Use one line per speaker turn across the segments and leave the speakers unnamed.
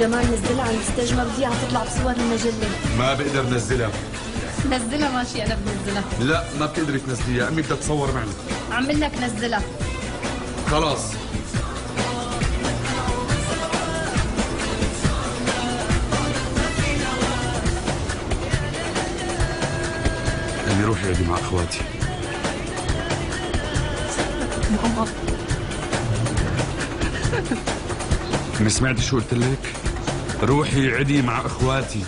جمال نزلها على الستيج، ما بدي اياها تطلع بصور المجله.
ما بقدر نزلها.
نزلها ماشي، انا بنزلها.
لا ما بتقدري تنزليها، امي بدها تصور معنا.
عم لك نزلها.
خلاص. امي روحي اقعدي مع اخواتي.
ماما
امي سمعتي شو قلت لك؟ روحي عدي مع اخواتي.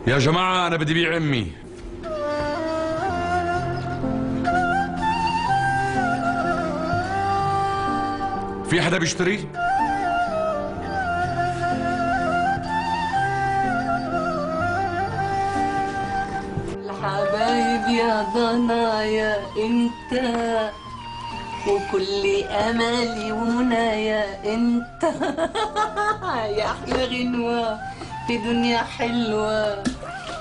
يا جماعة أنا بدي بيع أمي. في حدا بيشتري؟
الحبايب يا ضنايا انت، وكل امالي ومنايا انت. يا احلى غنوة في دنيا حلوة،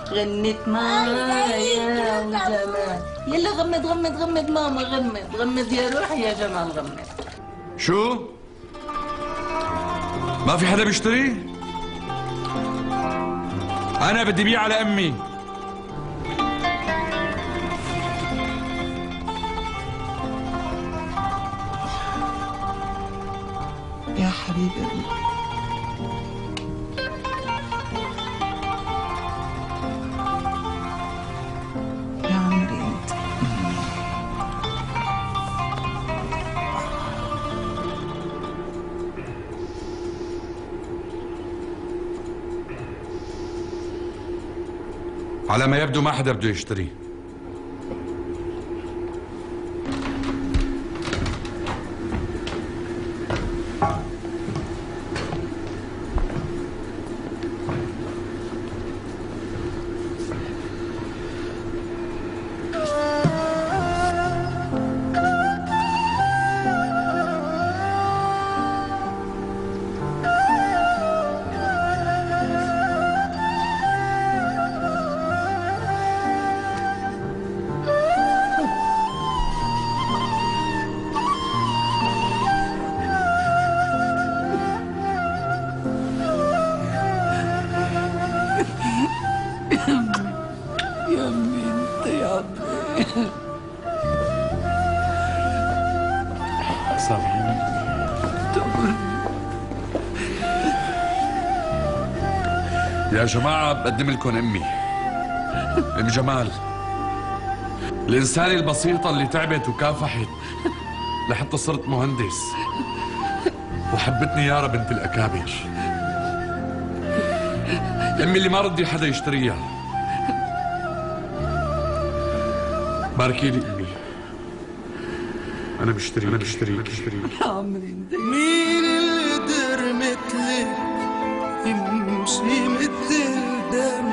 غنت معايا وجمال. يلا غمد غمد غمد ماما، غمد غمد يا روحي يا جمال، غمد.
شو؟ ما في حدا بيشتري؟ أنا بدي بيع على أمي.
يا حبيبي يا عمري انت.
على ما يبدو ما حدا بده يشتري.
يا امي انت يا عمي.
سامحيني. يا جماعة بقدم لكم أمي، أم جمال، الإنسانة البسيطة اللي تعبت وكافحت لحتى صرت مهندس وحبتني يارا بنت الأكابر. أمي اللي ما ردي حدا يشتريها. باركي لي أمي، أنا بشتري
يا عمري انت. مين اللي قدر مثلك يمشي مثل دم